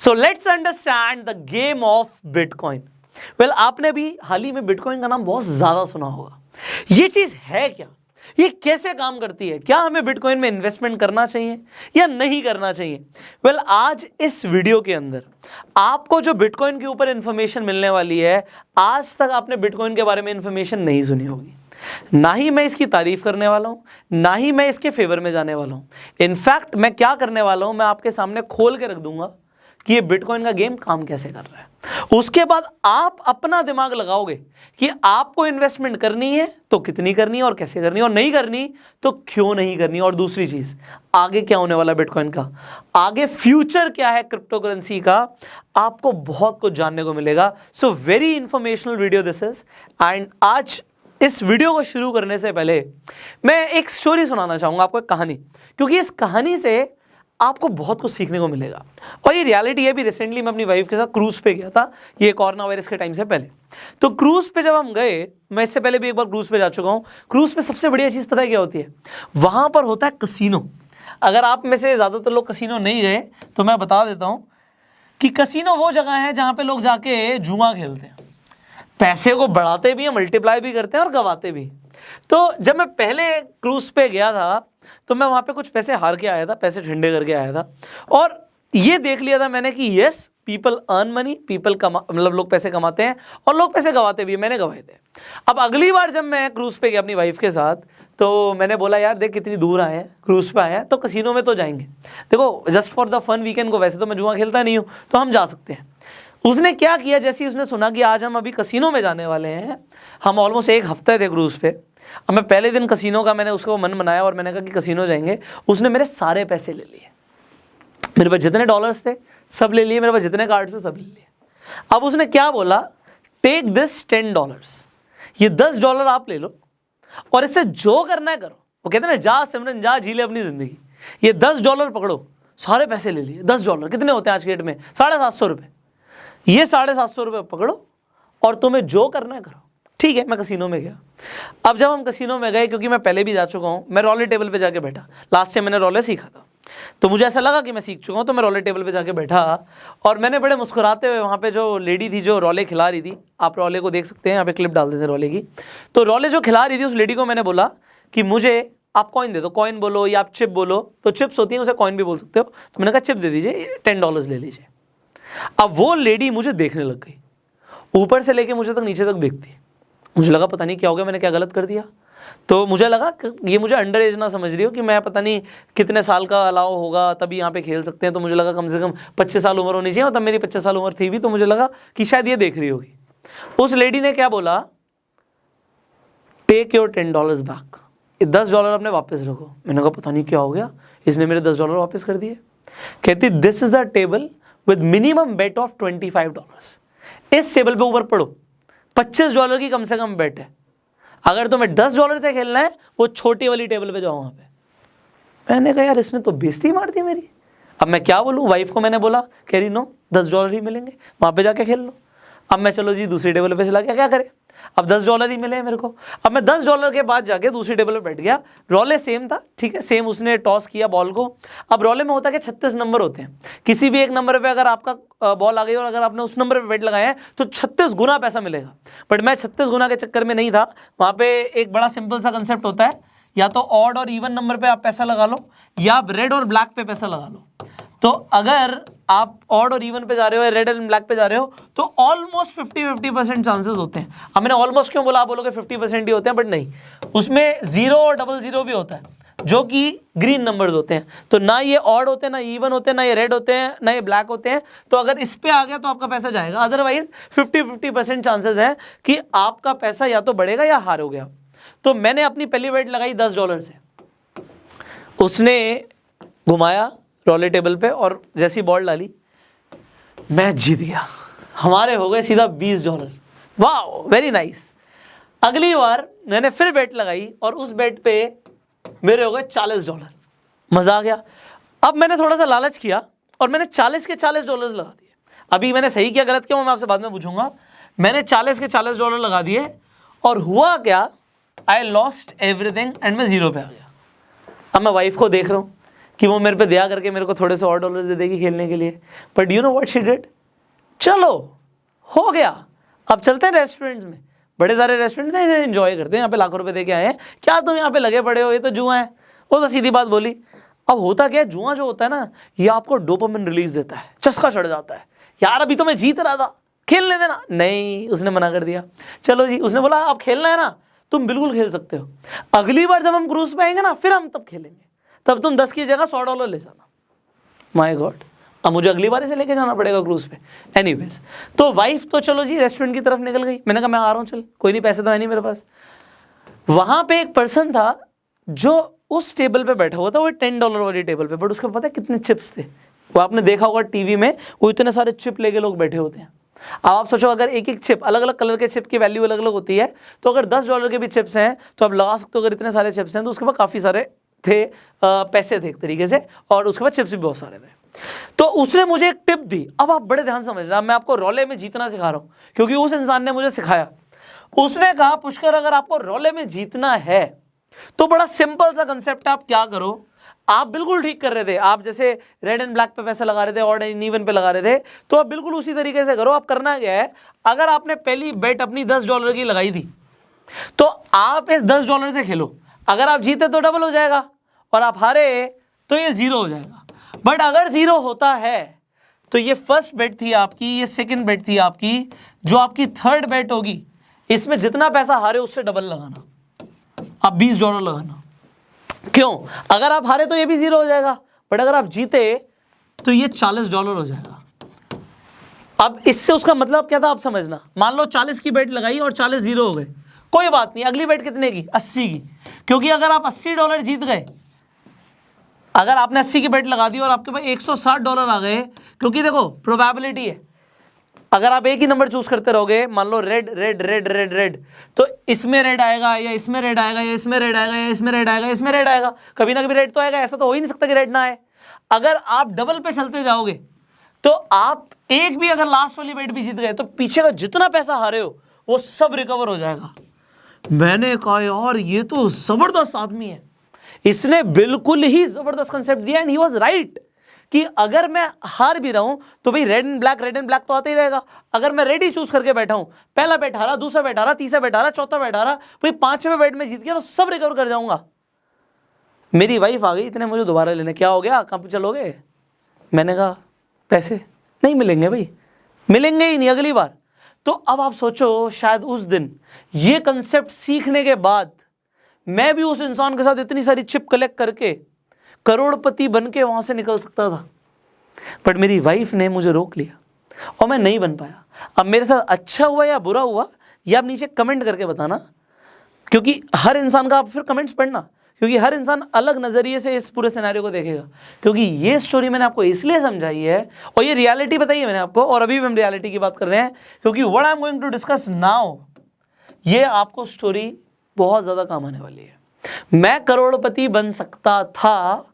So let's understand the game of bitcoin. Well, आपने भी हाल ही में बिटकॉइन का नाम बहुत ज्यादा सुना होगा। ये चीज है क्या, ये कैसे काम करती है, क्या हमें बिटकॉइन में इन्वेस्टमेंट करना चाहिए या नहीं करना चाहिए? वेल, आज इस वीडियो के अंदर आपको जो बिटकॉइन के ऊपर इंफॉर्मेशन मिलने वाली है, आज तक आपने बिटकॉइन के बारे में इंफॉर्मेशन नहीं सुनी होगी। ना ही मैं इसकी तारीफ करने वाला हूं, ना ही मैं इसके फेवर में जाने वाला हूं। इनफैक्ट मैं क्या करने वाला हूं, मैं आपके सामने खोल के रख दूंगा कि ये बिटकॉइन का गेम काम कैसे कर रहा है। उसके बाद आप अपना दिमाग लगाओगे कि आपको इन्वेस्टमेंट करनी है तो कितनी करनी है और कैसे करनी है, और नहीं करनी तो क्यों नहीं करनी। और दूसरी चीज, आगे क्या होने वाला बिटकॉइन का, आगे फ्यूचर क्या है क्रिप्टो करेंसी का, आपको बहुत कुछ जानने को मिलेगा। So very informational video this is. And आज इस वीडियो को शुरू करने से पहले मैं एक स्टोरी सुनाना चाहूंगा आपको, एक कहानी, क्योंकि इस कहानी से आपको बहुत कुछ सीखने को मिलेगा। और ये रियलिटी है भी। रिसेंटली मैं अपनी वाइफ के साथ क्रूज पे गया था, ये कोरोना वायरस के टाइम से पहले। तो क्रूज पे जब हम गए, मैं इससे पहले भी एक बार क्रूज पे जा चुका हूँ। क्रूज पे सबसे बढ़िया चीज़ पता है क्या होती है? वहाँ पर होता है कसीनो। अगर आप में से ज़्यादातर लोग कसीनो नहीं गए तो मैं बता देता हूँ कि कसीनो वो जगह है जहाँ पे लोग जाके जुआ खेलते हैं, पैसे को बढ़ाते भी हैं, मल्टीप्लाई भी करते हैं और गवाते भी। तो जब मैं पहले क्रूज पे गया था तो मैं वहाँ पे कुछ पैसे हार के आया था, पैसे ठंडे करके आया था, और ये देख लिया था मैंने कि yes, people earn money, people मतलब लोग पैसे कमाते हैं और लोग पैसे गवाते भी हैं। मैंने गवाए थे। अब अगली बार जब मैं क्रूज पे गया अपनी वाइफ के साथ, तो मैंने बोला यार देख कितनी दूर आए हैं, क्रूज पे आए हैं तो कसीनो में तो जाएंगे, देखो just for the fun weekend को, वैसे तो मैं जुआ खेलता नहीं हूँ, तो हम जा सकते हैं। उसने क्या किया, जैसे ही उसने सुना कि आज हम अभी कसीनो में जाने वाले हैं, हम ऑलमोस्ट एक हफ्ते थे क्रूज पे। अब मैं पहले दिन कसीनो का मैंने उसको मन बनाया और मैंने कहा कि कसीनो जाएंगे। उसने मेरे सारे पैसे ले लिए, मेरे पास जितने डॉलर्स थे सब ले लिए, मेरे पास जितने कार्ड थे सब ले लिए। अब उसने क्या बोला, टेक दिस $10, ये $10 आप ले लो और इससे जो करना है करो। वो कहते हैं ना, जा सिमरन जा, जी ले अपनी जिंदगी। ये $10 पकड़ो, सारे पैसे ले लिए। $10 कितने होते हैं आज के डेट में? 750 रुपये। ये 750 रुपये पकड़ो और तुम्हें जो करना है करो। ठीक है, मैं कसीनो में गया। अब जब हम कसीनो में गए, क्योंकि मैं पहले भी जा चुका हूँ, मैं रोले टेबल पे जाके बैठा। लास्ट टाइम मैंने रोले सीखा था, तो मुझे ऐसा लगा कि मैं सीख चुका हूँ, तो मैं रोले टेबल पे जाके बैठा और मैंने बड़े मुस्कुराते हुए वहाँ पे जो लेडी थी जो रोले खिला रही थी, आप रोले को देख सकते हैं, यहाँ पे क्लिप डाल देते हैं रोले की। तो रोले जो खिला रही थी उस लेडी को मैंने बोला कि मुझे आप कॉइन दे दो, कॉइन बोलो या आप चिप बोलो, तो चिप्स होती हैं, उसे कॉइन भी बोल सकते हो। तो मैंने कहा चिप दे दीजिए, $10 ले लीजिए। अब वो लेडी मुझे देखने लग गई, ऊपर से लेके मुझे तक नीचे तक देखती। मुझे लगा पता नहीं क्या हो गया, मैंने क्या गलत कर दिया। तो मुझे लगा कि ये मुझे अंडर एज ना समझ रही हो, कि मैं पता नहीं कितने साल का अलाउ होगा तभी यहाँ पे खेल सकते हैं। तो मुझे लगा कम से कम 25 साल उम्र होनी चाहिए, और तब मेरी 25 साल उम्र थी भी, तो मुझे लगा कि शायद ये देख रही होगी। उस लेडी ने क्या बोला, टेक योर $10 बैक, ये $10 अपने वापस रखो। मैंने कहा पता नहीं क्या हो गया, इसने मेरे $10 वापस कर दिए। कहती this is the table with minimum bet of $25। इस टेबल पे ऊपर पढ़ो, $25 की कम से कम बेट है। अगर तुम्हें $10 से खेलना है, वो छोटी वाली टेबल पे जाओ वहां पे। मैंने कहा यार इसने तो बेइज्जती मार दी मेरी। अब मैं क्या बोलूं, वाइफ को मैंने बोला, कह रही नो, $10 ही मिलेंगे, वहां पे जाके खेल लो। अब मैं चलो जी दूसरी टेबल पे चला गया, क्या करे, अब $10 ही मिले हैं मेरे को। अब मैं $10 के बाद जाके दूसरी टेबल पे बैठ गया। रोले सेम था, ठीक है, सेम उसने टॉस किया बॉल को। अब रोले में होता है कि 36 नंबर होते हैं, किसी भी एक नंबर पे अगर आपका बॉल आ गई और अगर आपने उस नंबर पे बेट लगाया है तो 36 गुना पैसा मिलेगा। बट मैं 36 गुना के चक्कर में नहीं था। वहाँ पे एक बड़ा सिंपल सा कंसेप्ट होता है, या तो ऑड और इवन नंबर पे आप पैसा लगा लो, या आप रेड और ब्लैक पे पैसा लगा लो। तो अगर आप ऑड और इवन पे जा रहे हो या रेड एंड ब्लैक पे जा रहे हो, तो ऑलमोस्ट 50% चांसेस होते हैं। अब मैंने ऑलमोस्ट क्यों बोला, आप बोलोगे 50% ही होते हैं, बट नहीं, उसमें 0 और 00 भी होता है, जो कि ग्रीन नंबर्स होते हैं। तो ना ये ऑड होते हैं, ना इवन होते हैं, ना ये रेड होते हैं, ना ये ब्लैक होते हैं। तो अगर इस पे आ गया तो आपका पैसा जाएगा, अदरवाइज 50% चांसेस है कि आपका पैसा या तो बढ़ेगा या हारोगे आप। तो मैंने अपनी पहली बेट लगाई $10 से, उसने घुमाया रोले टेबल पे और जैसी बॉल डाली मैं जीत गया, हमारे हो गए सीधा $20। वाह, वेरी नाइस। अगली बार मैंने फिर बेट लगाई और उस बेट पे मेरे हो गए $40। मजा आ गया। अब मैंने थोड़ा सा लालच किया और मैंने 40 के $40 लगा दिए। अभी मैंने सही किया गलत किया मैं आपसे बाद में पूछूंगा। मैंने 40 के $40 लगा दिए और हुआ क्या, आई लॉस्ट एवरीथिंग एंड मैं 0 पे आ गया। अब मैं वाइफ को देख रहा हूँ कि वो मेरे पे दया करके मेरे को थोड़े से और डॉलर्स दे देगी खेलने के लिए। But you know what she did, चलो हो गया, अब चलते हैं रेस्टोरेंट्स में। बड़े सारे रेस्टोरेंट्स हैं, इसे एंजॉय करते हैं, यहाँ पे लाखों रुपए दे के आए हैं, क्या तुम यहाँ पे लगे पड़े हो, ये तो जुआ है। वो तो सीधी बात बोली। अब होता क्या है, जुआ जो होता है ना, ये आपको डोपामिन रिलीज देता है, चस्का चढ़ जाता है, यार अभी तो मैं जीत रहा था, खेलने देना। नहीं, उसने मना कर दिया। चलो जी, उसने बोला आप खेलना है ना, तुम बिल्कुल खेल सकते हो, अगली बार जब हम क्रूज पे आएंगे ना, फिर हम तब खेलेंगे, तब तुम 10 की जगह $100 ले जाना। माय गॉड, अब मुझे अगली बार इसे लेके जाना पड़ेगा क्रूज पे। एनीवेज, तो वाइफ तो चलो जी रेस्टोरेंट की तरफ निकल गई। मैंने कहा मैं आ रहा हूँ, चल कोई नहीं, पैसे तो है नहीं मेरे पास। वहां पे एक पर्सन था जो उस टेबल पे बैठा हुआ था, वो $10 वाली टेबल पे, बट उसको पता है कितने चिप्स थे, वो आपने देखा होगा टीवी में, वो इतने सारे चिप लेके लोग बैठे होते हैं। अब आप सोचो, अगर एक एक चिप, अलग अलग कलर के चिप की वैल्यू अलग अलग होती है, तो अगर $10 के भी चिप्स हैं तो आप लगा सकते हो, अगर इतने सारे चिप्स हैं तो उसके बाद काफ़ी सारे थे, पैसे थे एक तरीके से, और उसके बाद चिप्स भी बहुत सारे थे। तो उसने मुझे एक टिप दी। अब आप बड़े ध्यान से समझना, मैं आपको रोले में जीतना सिखा रहा हूँ, क्योंकि उस इंसान ने मुझे सिखाया। उसने कहा पुष्कर, अगर आपको रोले में जीतना है तो बड़ा सिंपल सा कंसेप्ट, आप क्या करो, आप बिल्कुल ठीक कर रहे थे, आप जैसे रेड एंड ब्लैक पे पैसे लगा रहे थे, ऑड एंड इवन पे लगा रहे थे, तो आप बिल्कुल उसी तरीके से करो। आप करना क्या है, अगर आपने पहली बेट अपनी $10 की लगाई थी, तो आप इस $10 से खेलो। अगर आप जीते तो डबल हो जाएगा, और आप हारे तो ये 0 हो जाएगा। बट अगर 0 होता है तो ये फर्स्ट बेट थी आपकी, ये सेकंड बेट थी आपकी, जो आपकी थर्ड बेट होगी, इसमें जितना पैसा हारे उससे डबल लगाना, आप $20 लगाना। क्यों, अगर आप हारे तो ये भी 0 हो जाएगा, बट अगर आप जीते तो ये $40 हो जाएगा। अब इससे उसका मतलब क्या था आप समझना, मान लो 40 की बेट लगाई और 40 0 हो गए, कोई बात नहीं, अगली बेट कितने की, 80 की, क्योंकि अगर आप $80 जीत गए, अगर आपने 80 की बेट लगा दी और आपके पास $160 आ गए, क्योंकि देखो प्रोबेबिलिटी है, अगर आप एक ही नंबर चूज करते रहोगे, मान लो red red red red red, तो इसमें रेड आएगा, या इसमें रेड आएगा, या इसमें रेड आएगा, या इसमें रेड आएगा, इसमें रेड आएगा, कभी ना कभी रेड तो आएगा, ऐसा तो हो ही नहीं सकता कि रेड ना आए। अगर आप डबल पे चलते जाओगे तो आप एक भी अगर लास्ट वाली बेट भी जीत गए, तो पीछे का जितना पैसा हारे हो वो सब रिकवर हो जाएगा। मैंने कहा यार ये तो जबरदस्त आदमी है, इसने बिल्कुल ही जबरदस्त कंसेप्ट दिया, एंड ही वाज राइट, कि अगर मैं हार भी रहा हूं तो भाई रेड एंड ब्लैक तो आता ही रहेगा। अगर मैं रेड ही चूज करके बैठा हूं, पहला बैट हारा, दूसरा बैट हारा, तीसरा बैट हारा, चौथा बैट हारा, भाई 5वें बैट में जीत गया तो सब रिकवर कर जाऊंगा। मेरी वाइफ आ गई, इतने मुझे दोबारा लेने, क्या हो गया, कहां पे चलोगे? मैंने कहा पैसे नहीं मिलेंगे भाई, मिलेंगे ही नहीं अगली बार। तो अब आप सोचो, शायद उस दिन ये कंसेप्ट सीखने के बाद मैं भी उस इंसान के साथ इतनी सारी चिप कलेक्ट करके करोड़पति बन के वहां से निकल सकता था, बट मेरी वाइफ ने मुझे रोक लिया और मैं नहीं बन पाया। अब मेरे साथ अच्छा हुआ या बुरा हुआ, ये आप नीचे कमेंट करके बताना, क्योंकि हर इंसान का आप फिर कमेंट्स पढ़ना, क्योंकि हर इंसान अलग नजरिए से इस पूरे सिनेरियो को देखेगा। क्योंकि ये स्टोरी मैंने आपको इसलिए समझाई है, और ये रियलिटी बताई है मैंने आपको, और अभी भी हम रियलिटी की बात कर रहे हैं, क्योंकि what I am going to discuss now, ये आपको स्टोरी बहुत ज्यादा काम आने वाली है। मैं करोड़पति बन सकता था,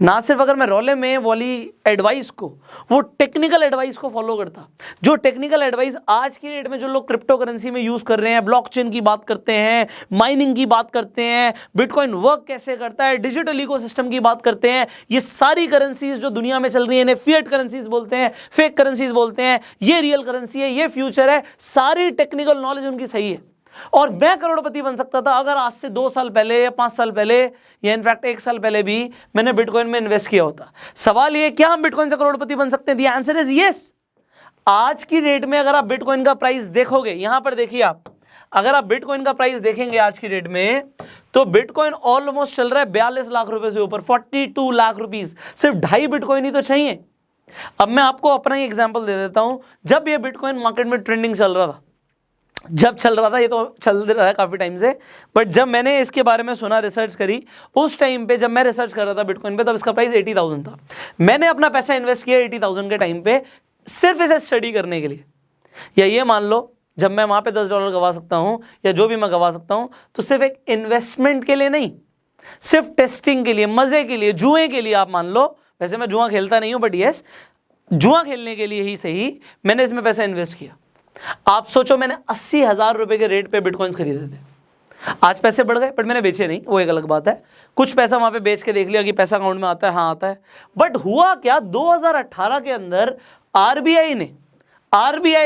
ना सिर्फ अगर मैं रोले में वाली एडवाइस को, वो टेक्निकल एडवाइस को फॉलो करता, जो टेक्निकल एडवाइस आज की डेट में जो लोग क्रिप्टो करेंसी में यूज कर रहे हैं, ब्लॉकचेन की बात करते हैं, माइनिंग की बात करते हैं, बिटकॉइन वर्क कैसे करता है, डिजिटल इकोसिस्टम की बात करते हैं, ये सारी करेंसीज जो दुनिया में चल रही है, इन्हें फिएट करेंसीज बोलते हैं, फेक करेंसीज बोलते हैं, ये रियल करेंसी है, ये फ्यूचर है, सारी टेक्निकल नॉलेज उनकी सही है। और मैं करोड़पति बन सकता था अगर आज से 2 साल पहले या 5 साल पहले या इनफैक्ट 1 साल पहले भी मैंने बिटकॉइन में इन्वेस्ट किया होता। सवाल ये, क्या हम बिटकॉइन से करोड़पति बन सकते हैं? The answer is yes. आज की डेट में अगर आप बिटकॉइन का प्राइस देखोगे, यहां पर देखिए आप, अगर आप बिटकॉइन का प्राइस देखेंगे आज की डेट में, तो बिटकॉइन ऑलमोस्ट चल रहा है 42 लाख रुपए से ऊपर, 42 लाख रुपीस। सिर्फ 2.5 बिटकॉइन ही तो चाहिए। अब मैं आपको अपना ही एग्जाम्पल दे देता हूं। जब ये बिटकॉइन मार्केट में ट्रेंडिंग चल रहा था, जब चल रहा था, ये तो चल रहा है काफ़ी टाइम से, बट जब मैंने इसके बारे में सुना, रिसर्च करी, उस टाइम पे जब मैं रिसर्च कर रहा था बिटकॉइन पे, तब इसका प्राइस 80,000 था। मैंने अपना पैसा इन्वेस्ट किया 80,000 के टाइम पे, सिर्फ इसे स्टडी करने के लिए। या ये मान लो जब मैं वहाँ पे $10 गवा सकता हूँ, या जो भी मैं गवा सकता हूँ, तो सिर्फ एक इन्वेस्टमेंट के लिए नहीं, सिर्फ टेस्टिंग के लिए, मज़े के लिए, जुए के लिए आप मान लो। वैसे मैं जुआ खेलता नहीं हूँ, बट यस, जुआ खेलने के लिए ही सही मैंने इसमें पैसा इन्वेस्ट किया। आप सोचो, मैंने 80,000 रुपए के रेट पे बिटकॉइंस खरीदे थे। आज पैसे बढ़ गए, बट मैंने बेचे नहीं, वो एक अलग बात है। कुछ पैसा वहां पे बेच के देख लिया कि पैसा अकाउंट में आता है, हाँ आता है। बट हुआ क्या, 2018 के अंदर आरबीआई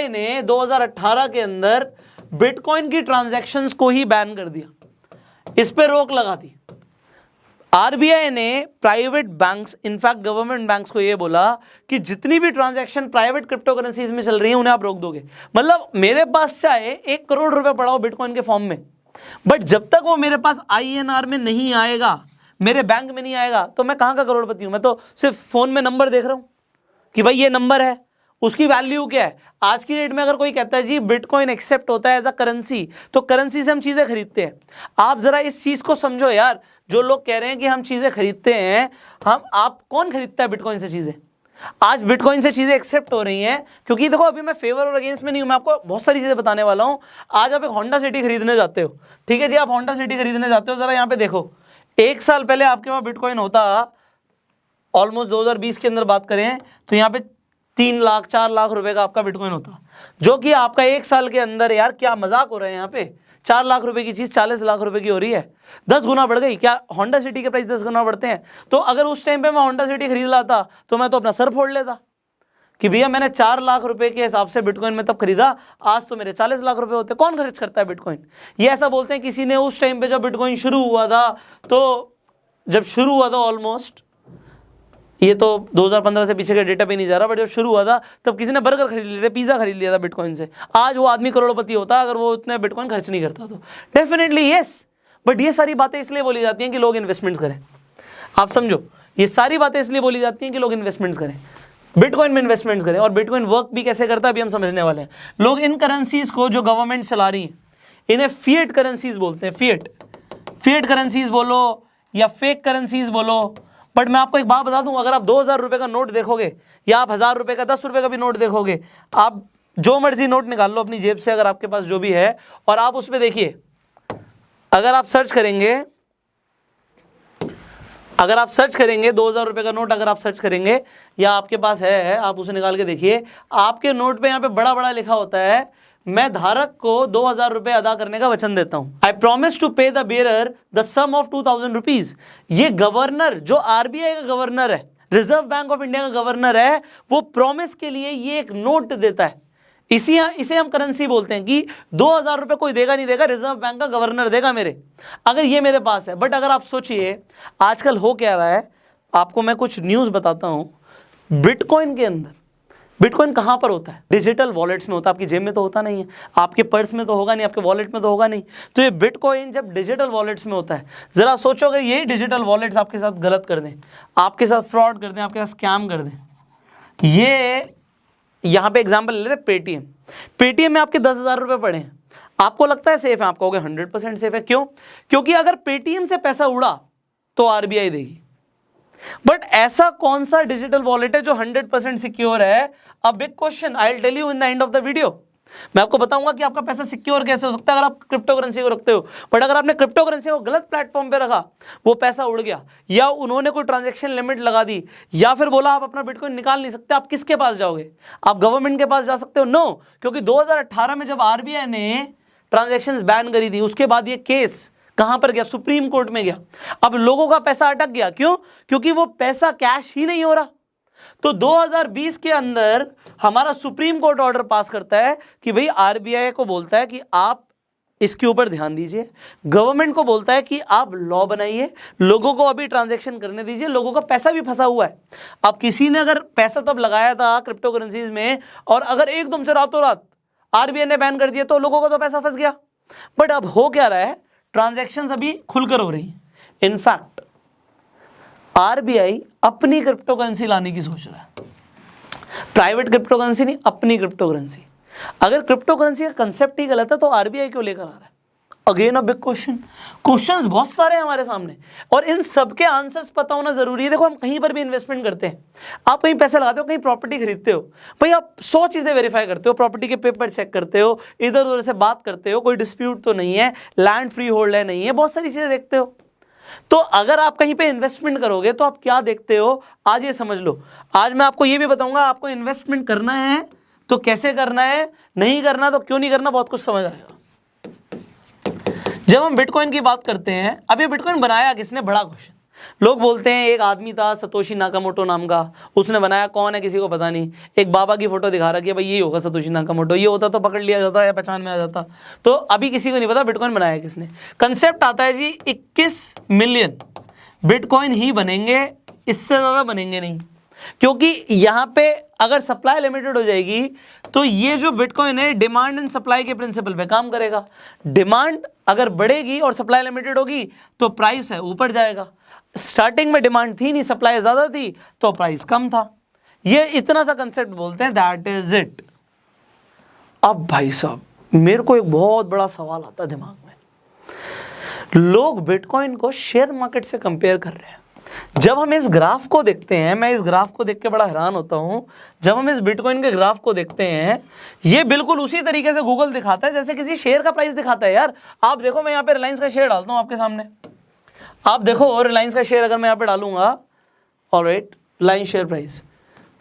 ने 2018 के अंदर बिटकॉइन की ट्रांजैक्शंस को ही बैन कर दिया, इस पे रोक लगा दी। आरबीआई ने private banks, in fact government banks को ये बोला कि जितनी भी ट्रांजैक्शन प्राइवेट क्रिप्टो करेंसीज में चल रही है उन्हें आप रोक दोगे। मतलब मेरे पास चाहे 1 करोड़ रुपए पड़ा हो बिटकॉइन के फॉर्म में, बट जब तक वो मेरे पास आईएनआर में नहीं आएगा, मेरे बैंक में नहीं आएगा, तो मैं कहां का करोड़पति हूं? मैं तो सिर्फ फोन में नंबर देख रहा हूं कि भाई ये नंबर है, उसकी वैल्यू क्या है। आज की डेट में अगर कोई कहता है जी बिटकॉइन एक्सेप्ट होता है एज अ करेंसी, तो करेंसी से हम चीजें खरीदते हैं। आप जरा इस चीज को समझो यार, जो लोग कह रहे हैं कि हम चीजें खरीदते हैं, आप कौन खरीदता है बिटकॉइन से चीजें? आज बिटकॉइन से चीजें एक्सेप्ट हो रही हैं, क्योंकि देखो अभी मैं फेवर और अगेंस्ट में नहीं हूं, मैं आपको बहुत सारी चीजें बताने वाला हूं। आज आप एक होंडा सिटी खरीदने जाते हो, ठीक है जी, आप होंडा सिटी खरीदने जाते हो, जरा यहां पे देखो, 1 साल पहले आपके पास बिटकॉइन होता, ऑलमोस्ट 2020 के अंदर बात करें तो यहाँ पे 3 लाख 4 लाख रुपए का आपका बिटकॉइन होता, जो कि आपका 1 साल के अंदर, यार क्या मजाक हो रहा है, यहाँ पे 4 लाख रुपए की चीज 40 लाख रुपए की हो रही है, 10 गुना बढ़ गई। क्या होंडा सिटी के प्राइस 10 गुना बढ़ते हैं? तो अगर उस टाइम पे मैं होंडा सिटी खरीद लाता तो मैं तो अपना सर फोड़ लेता कि भैया मैंने 4 लाख रुपए के हिसाब से बिटकॉइन में तब खरीदा, आज तो मेरे 40 लाख रुपए होते। कौन खर्च करता है बिटकॉइन? ये ऐसा बोलते हैं किसी ने उस टाइम पे जब बिटकॉइन शुरू हुआ था, तो जब शुरू हुआ था ऑलमोस्ट, ये तो 2015 से पीछे का डेटा पे नहीं जा रहा, बट जब शुरू हुआ था तब किसी ने बर्गर खरीद लिया था, पिज्जा खरीद लिया था बिटकॉइन से। आज वो आदमी करोड़पति होता अगर वो उतने बिटकॉइन खर्च नहीं करता तो। डेफिनेटली यस, बट ये सारी बातें इसलिए बोली जाती हैं कि लोग इन्वेस्टमेंट्स करें। आप समझो, ये सारी बातें इसलिए बोली जाती हैं कि लोग इन्वेस्टमेंट्स करें, बिटकॉइन में इन्वेस्टमेंट्स करें। और बिटकॉइन वर्क भी कैसे करता है अभी हम समझने वाले हैं। लोग इन करेंसीज को जो गवर्नमेंट चला रही है, इन्हें फिएट करेंसीज बोलते हैं। फिएट करेंसीज बोलो या फेक करेंसीज बोलो, बट मैं आपको एक बात बता दूं, अगर आप 2000 रुपए का नोट देखोगे या आप 1000 रुपए का 10 रुपए का भी नोट देखोगे, आप जो मर्जी नोट निकाल लो अपनी जेब से अगर आपके पास जो भी है, और आप उस पे देखिए, अगर आप सर्च करेंगे 2000 रुपए का नोट अगर आप सर्च करेंगे या आपके पास है, आप उसे निकाल के देखिए, आपके नोट पे यहाँ पे बड़ा बड़ा लिखा होता है, मैं धारक को 2000 रुपए अदा करने का वचन देता हूं। I promise to pay the bearer the sum of 2000 rupees. ये गवर्नर, जो आरबीआई का गवर्नर है, रिजर्व बैंक ऑफ इंडिया का गवर्नर है, वो प्रॉमिस के लिए ये एक नोट देता है। इसे हम करेंसी बोलते हैं कि 2000 रुपए कोई देगा नहीं देगा, रिजर्व बैंक का गवर्नर देगा मेरे, अगर ये मेरे पास है। बट अगर आप सोचिए आजकल हो क्या रहा है, आपको मैं कुछ न्यूज बताता हूं। बिटकॉइन के अंदर, बिटकॉइन कहां पर होता है? डिजिटल वॉलेट्स में होता है। आपकी जेब में तो होता नहीं है, आपके पर्स में तो होगा नहीं, आपके वॉलेट में तो होगा नहीं। तो ये बिटकॉइन जब डिजिटल वॉलेट्स में होता है, जरा सोचो अगर ये डिजिटल वॉलेट्स आपके साथ गलत कर दें, आपके साथ फ्रॉड कर दें, आपके साथ स्कैम कर दें। ये यहां पे एग्जांपल ले रहे पेटीएम में आपके 10,000 रुपए पड़े हैं, आपको लगता है सेफ है? आप कहोगे 100% सेफ है। क्यों? क्योंकि अगर पेटीएम से पैसा उड़ा तो आरबीआई देगी। बट ऐसा कौन सा डिजिटल वॉलेट है जो 100% सिक्योर है? A big question, I will tell you in the end of the video. मैं आपको बताऊंगा कि आपका पैसा सिक्योर कैसे हो सकता है अगर आप क्रिप्टो करेंसी को रखते हो। बट अगर आपने क्रिप्टो करेंसी को गलत प्लेटफॉर्म पे रखा, वो पैसा उड़ गया, या उन्होंने कोई ट्रांजैक्शन लिमिट लगा दी, या फिर बोला आप अपना बिटकॉइन निकाल नहीं सकते, आप किसके पास जाओगे? आप गवर्नमेंट के पास जा सकते हो? नो, क्योंकि 2018 में जब आरबीआई ने ट्रांजैक्शंस बैन करी थी, उसके बाद ये केस कहां पर गया? सुप्रीम कोर्ट में गया। अब लोगों का पैसा अटक गया। क्यों? क्योंकि वो पैसा कैश ही नहीं हो रहा। तो 2020 के अंदर हमारा सुप्रीम कोर्ट ऑर्डर पास करता है कि भाई आरबीआई को बोलता है कि आप इसके ऊपर ध्यान दीजिए, गवर्नमेंट को बोलता है कि आप लॉ बनाइए, लोगों को अभी ट्रांजैक्शन करने दीजिए, लोगों का पैसा भी फंसा हुआ है। अब किसी ने अगर पैसा तब लगाया था क्रिप्टो करेंसीज में, और अगर एकदम से रातों रात आरबीआई ने बैन कर दिया, तो लोगों का तो पैसा फंस गया। बट अब हो क्या रहा है? ट्रांजैक्शंस अभी खुलकर हो रही हैं। इनफैक्ट आरबीआई अपनी क्रिप्टो करेंसी लाने की सोच रहा है, प्राइवेट क्रिप्टो करेंसी नहीं, अपनी क्रिप्टो करेंसी। अगर क्रिप्टो करेंसी का कंसेप्ट ही गलत है तो आरबीआई क्यों लेकर आ रहा है? Again a big question. Questions बहुत सारे हैं हमारे सामने, और इन सबके आंसर्स पता होना जरूरी है। देखो, हम कहीं पर भी इन्वेस्टमेंट करते हैं, आप कहीं पैसे लगाते हो, कहीं प्रॉपर्टी खरीदते हो, भाई आप 100 चीजें वेरीफाई करते हो, प्रॉपर्टी के पेपर चेक करते हो, इधर उधर से बात करते हो, कोई डिस्प्यूट तो नहीं है, लैंड फ्री होल्ड है नहीं है, बहुत सारी चीजें देखते हो। तो अगर आप कहीं पे इन्वेस्टमेंट करोगे तो आप क्या देखते हो, आज ये समझ लो। आज मैं आपको ये भी बताऊंगा, आपको इन्वेस्टमेंट करना है तो कैसे करना है, नहीं करना तो क्यों नहीं करना, बहुत कुछ समझ आएगा। जब हम बिटकॉइन की बात करते हैं, अब ये बिटकॉइन बनाया किसने, बड़ा क्वेश्चन। लोग बोलते हैं एक आदमी था सतोशी नाकामोटो नाम का, उसने बनाया, कौन है किसी को पता नहीं। एक बाबा की फोटो दिखा रखी है, भाई ये होगा सतोशी नाकामोटो, ये होता तो पकड़ लिया जाता या पहचान में आ जाता। तो अभी किसी को नहीं पता बिटकॉइन बनाया किसने। कंसेप्ट आता है जी 21 मिलियन बिटकॉइन ही बनेंगे, इससे ज़्यादा बनेंगे नहीं, क्योंकि यहाँ पे अगर सप्लाई लिमिटेड हो जाएगी तो ये जो बिटकॉइन है डिमांड एंड सप्लाई के प्रिंसिपल पे काम करेगा। डिमांड अगर बढ़ेगी और सप्लाई लिमिटेड होगी तो प्राइस है ऊपर जाएगा। स्टार्टिंग में डिमांड थी नहीं, सप्लाई ज़्यादा थी तो प्राइस कम था। ये इतना सा कंसेप्ट बोलते हैं, दैट इज इट। अब भाई साहब मेरे को एक बहुत बड़ा सवाल आता है दिमाग में, लोग बिटकॉइन को शेयर मार्केट से कंपेयर कर रहे हैं। जब हम इस ग्राफ को देखते हैं, मैं इस ग्राफ को देख के बड़ा हैरान होता हूं, जब हम इस बिटकॉइन के ग्राफ को देखते हैं, ये बिल्कुल उसी तरीके से गूगल दिखाता है जैसे किसी शेयर का प्राइस दिखाता है। यार आप देखो, मैं यहाँ पे रिलायंस का शेयर डालता हूँ आपके सामने, आप देखो रिलायंस का शेयर अगर मैं यहाँ पे डालूंगा, ऑलराइट, रिलायंस शेयर प्राइस।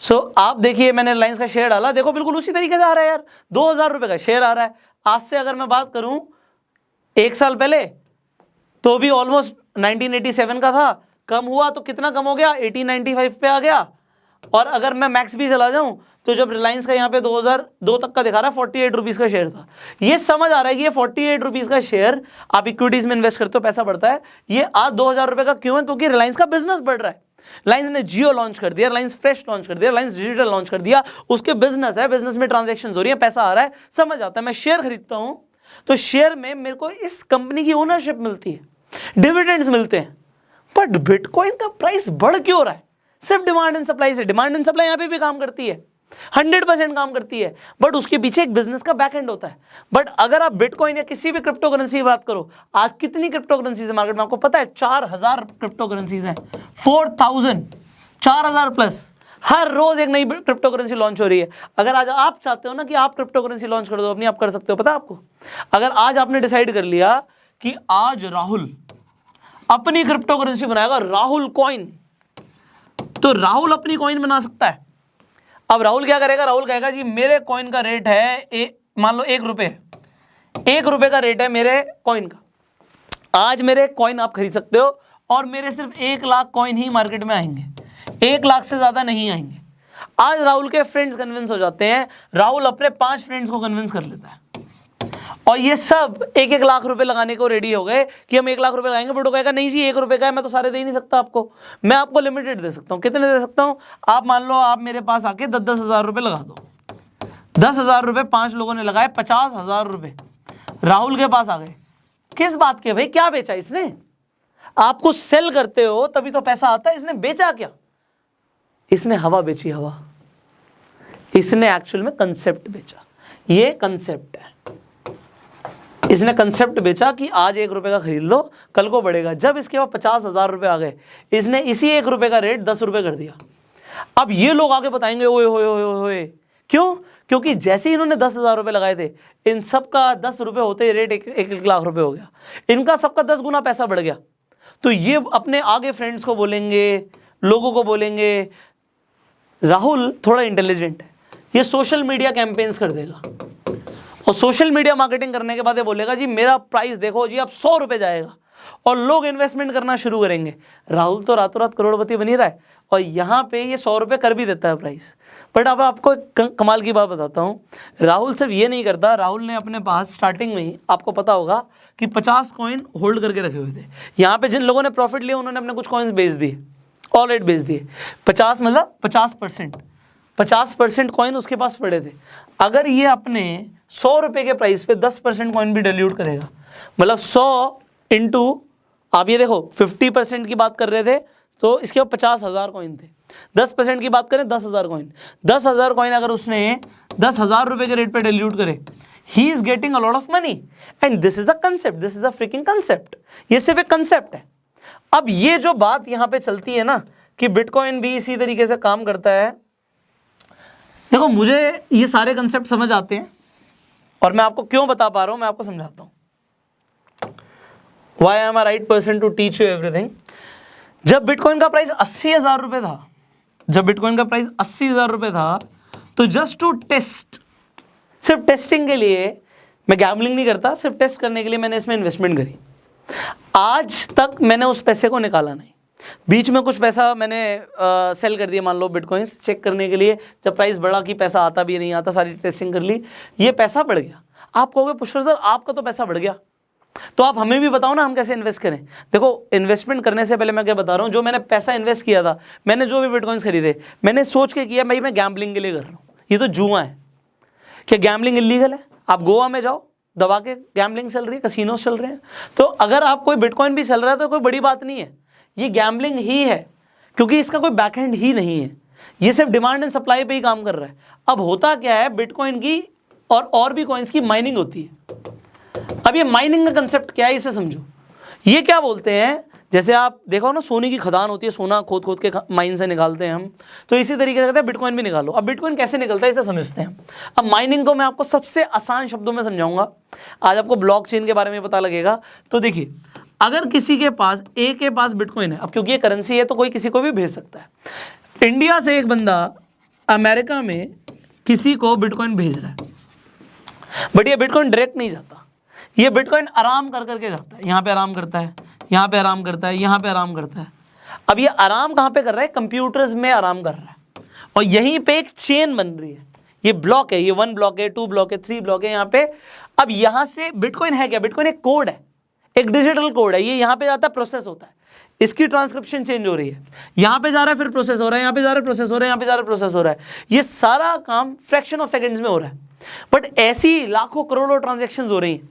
सो आप देखिए मैंने रिलायंस का शेयर डाला, देखो बिल्कुल उसी तरीके से आ रहा है यार, 2000 रुपये का शेयर आ रहा है। आज से अगर मैं बात करूँ 1 साल पहले तो भी ऑलमोस्ट 1987 का था, कम हुआ तो कितना कम हो गया, 1895 पे आ गया। और अगर मैं मैक्स भी चला जाऊं तो जब रिलायंस का यहाँ पे 2002 तक का दिखा रहा है 48 रुपीज़ का शेयर था। ये समझ आ रहा है कि ये 48 रुपीज़ का शेयर, आप इक्विटीज़ में इन्वेस्ट करते हो पैसा बढ़ता है, ये आज 2000 रुपये का क्यों है, क्योंकि रिलायंस का बिजनेस बढ़ रहा है। रिलायंस ने जियो लॉन्च कर दिया, रिलायंस फ्रेश लॉन्च कर दिया, रिलायंस डिजिटल लॉन्च कर दिया, उसके बिजनेस है, बिजनेस में ट्रांजेक्शन हो रही है, पैसा आ रहा है, समझ आता है। मैं शेयर खरीदता हूं तो शेयर में मेरे को इस कंपनी की ओनरशिप मिलती है, डिविडेंड्स मिलते हैं। बट बिटकॉइन का प्राइस बढ़ क्यों रहा है, सिर्फ डिमांड एंड सप्लाई से। डिमांड एंड सप्लाई यहां पे भी काम करती है, 100% काम करती है, बट उसके पीछे एक बिजनेस का बैक एंड होता है। बट अगर आप बिटकॉइन या किसी भी क्रिप्टो करेंसी की बात करो, आज कितनी क्रिप्टो करेंसीज है मार्केट में आपको पता है? 4000 क्रिप्टो करेंसीज हैं, 4000 प्लस। हर रोज एक नई क्रिप्टो करेंसी लॉन्च हो रही है। अगर आज आप चाहते हो ना कि आप क्रिप्टो करेंसी लॉन्च कर दो अपनी, आप कर सकते हो। पता है आपको, अगर आज आपने डिसाइड कर लिया कि आज राहुल अपनी क्रिप्टो करेंसी बनाएगा, राहुल कॉइन, तो राहुल अपनी कॉइन बना सकता है। अब राहुल क्या करेगा, राहुल कहेगा जी मेरे कॉइन का रेट है मान लो 1 रुपये, 1 रुपये का रेट है मेरे कॉइन का। आज मेरे कॉइन आप खरीद सकते हो और मेरे सिर्फ 1 लाख कॉइन ही मार्केट में आएंगे, 1 लाख से ज्यादा नहीं आएंगे। आज राहुल के फ्रेंड्स कन्विंस हो जाते हैं, राहुल अपने 5 फ्रेंड्स को कन्विंस कर लेता है और ये सब 1-1 लाख रुपए लगाने को रेडी हो गए कि हम 1 लाख रुपए लगाएंगे। बट वो कहेगा नहीं जी 1 रुपये का है, मैं तो सारे दे ही नहीं सकता आपको, मैं आपको लिमिटेड दे सकता हूँ। कितने दे सकता हूँ? आप मान लो आप मेरे पास आके 10-10 हज़ार रुपये लगा दो। 10 हज़ार रुपये 5 लोगों ने लगाए, 50,000 रुपये राहुल के पास आ गए। किस बात के भाई, क्या बेचा इसने? आपको सेल करते हो तभी तो पैसा आता है। इसने बेचा क्या? इसने हवा बेची, हवा। इसने एक्चुअल में कंसेप्ट बेचा। ये कंसेप्ट है, इसने कंसेप्ट बेचा कि आज 1 रुपये का खरीद लो, कल को बढ़ेगा। जब इसके बाद 50,000 रुपये आ गए, इसने इसी 1 रुपये का रेट 10 रुपये कर दिया। अब ये लोग आगे बताएंगे ओए होए होए होए, क्यों? क्योंकि जैसे ही इन्होंने 10,000 रुपये लगाए थे, इन सब का 10 रुपये होते ही रेट 1 लाख रुपये हो गया, इनका सबका 10 गुना पैसा बढ़ गया। तो ये अपने आगे फ्रेंड्स को बोलेंगे, लोगों को बोलेंगे राहुल थोड़ा इंटेलिजेंट है, ये सोशल मीडिया कैंपेन्स कर देगा और सोशल मीडिया मार्केटिंग करने के बाद ये बोलेगा जी मेरा प्राइस देखो जी अब 100 रुपये जाएगा और लोग इन्वेस्टमेंट करना शुरू करेंगे। राहुल तो रातों रात करोड़पति बनी रहा है और यहाँ पे ये 100 रुपये कर भी देता है प्राइस। बट अब आपको एक कमाल की बात बताता हूँ, राहुल सिर्फ ये नहीं करता, राहुल ने अपने पास स्टार्टिंग में ही आपको पता होगा कि 50 कॉइन होल्ड करके रखे हुए थे। यहाँ पे जिन लोगों ने प्रॉफिट लिया उन्होंने अपने कुछ कॉइन्स बेच दिए, ऑलरेडी बेच दिए। 50 मतलब 50% कॉइन उसके पास पड़े थे। अगर ये अपने 100 रुपये के प्राइस पे 10% कॉइन भी डिल्यूट करेगा, मतलब 100 इंटू, आप ये देखो 50% की बात कर रहे थे तो इसके बाद 50,000 कॉइन थे। 10% की बात करें 10,000 कॉइन, 10,000 कॉइन अगर उसने 10,000 रुपये के रेट पे डिल्यूट करे, he is getting a lot of money. And this is a concept, this is a freaking concept. ये सिर्फ एक कंसेप्ट है। अब ये जो बात यहाँ पे चलती है ना कि बिटकॉइन भी इसी तरीके से काम करता है, देखो मुझे ये सारे कंसेप्ट समझ आते हैं और मैं आपको क्यों बता पा रहा हूं, मैं आपको समझाता हूं। Why am I right person to teach you everything? जब बिटकॉइन का प्राइस 80,000 रुपये था, जब बिटकॉइन का प्राइस 80,000 रुपये था, तो जस्ट टू टेस्ट, सिर्फ टेस्टिंग के लिए, मैं गैम्बलिंग नहीं करता, सिर्फ टेस्ट करने के लिए मैंने इसमें इन्वेस्टमेंट करी। आज तक मैंने उस पैसे को निकाला नहीं, बीच में कुछ पैसा मैंने सेल कर दिया, मान लो बिटकॉइंस चेक करने के लिए, जब प्राइस बढ़ा कि पैसा आता भी नहीं आता, सारी टेस्टिंग कर ली, ये पैसा बढ़ गया। आप कहोगे पुष्कर सर आपका तो पैसा बढ़ गया, तो आप हमें भी बताओ ना हम कैसे इन्वेस्ट करें। देखो इन्वेस्टमेंट करने से पहले मैं क्या बता रहा हूँ, जो मैंने पैसा इन्वेस्ट किया था, मैंने जो भी बिटकॉइंस खरीदे, मैंने सोच के किया भाई मैं गैम्बलिंग के लिए कर रहा हूँ, ये तो जुआ है। क्या गैम्बलिंग इलीगल है? आप गोवा में जाओ, दबा के गैम्बलिंग चल रही है, कसिनोस चल रहे हैं। तो अगर आप कोई बिटकॉइन भी चल रहा है तो कोई बड़ी बात नहीं है, ये गैम्बलिंग ही है, क्योंकि इसका कोई बैकएंड ही नहीं है, ये सिर्फ डिमांड एंड सप्लाई पे ही काम कर रहा है। अब होता क्या है, बिटकॉइन की और भी कॉइन्स की माइनिंग होती है। अब ये माइनिंग का कंसेप्ट क्या है, इसे समझो। ये क्या बोलते हैं, जैसे आप देखो ना सोने की खदान होती है, सोना खोद खोद के माइन से निकालते हैं हम, तो इसी तरीके से कहते हैं बिटकॉइन भी निकालो। अब बिटकॉइन कैसे निकलता है इसे समझते हैं। अब माइनिंग को मैं आपको सबसे आसान शब्दों में समझाऊंगा, आज आपको ब्लॉकचेन के बारे में पता लगेगा। तो देखिए, अगर किसी के पास ए के पास बिटकॉइन है, अब क्योंकि ये करेंसी है तो कोई किसी को भी भेज सकता है। इंडिया से एक बंदा अमेरिका में किसी को बिटकॉइन भेज रहा है, बट ये बिटकॉइन डायरेक्ट नहीं जाता, ये बिटकॉइन आराम कर करके जाता है। यहाँ पे आराम करता है, यहाँ पे आराम करता है, यहाँ पे आराम करता है। अब ये आराम कहाँ पे कर रहा है, कंप्यूटर्स में आराम कर रहा है, और यहीं पे एक चेन बन रही है। ये ब्लॉक है, ये 1 ब्लॉक है, 2 ब्लॉक है, 3 ब्लॉक है यहाँ पे। अब यहाँ से बिटकॉइन है क्या, बिटकॉइन एक कोड है, एक डिजिटल कोड है। ये यहाँ पे जाता है, प्रोसेस होता है, इसकी ट्रांसक्रिप्शन चेंज हो रही है, यहाँ पे जा रहा है, फिर प्रोसेस हो रहा है, यहाँ पे जा रहा है, प्रोसेस हो रहा है, यहाँ पे जा रहा है, प्रोसेस हो रहा है। ये सारा काम फ्रैक्शन ऑफ सेकंड्स में हो रहा है, बट ऐसी लाखों करोड़ों ट्रांजैक्शंस हो रही हैं।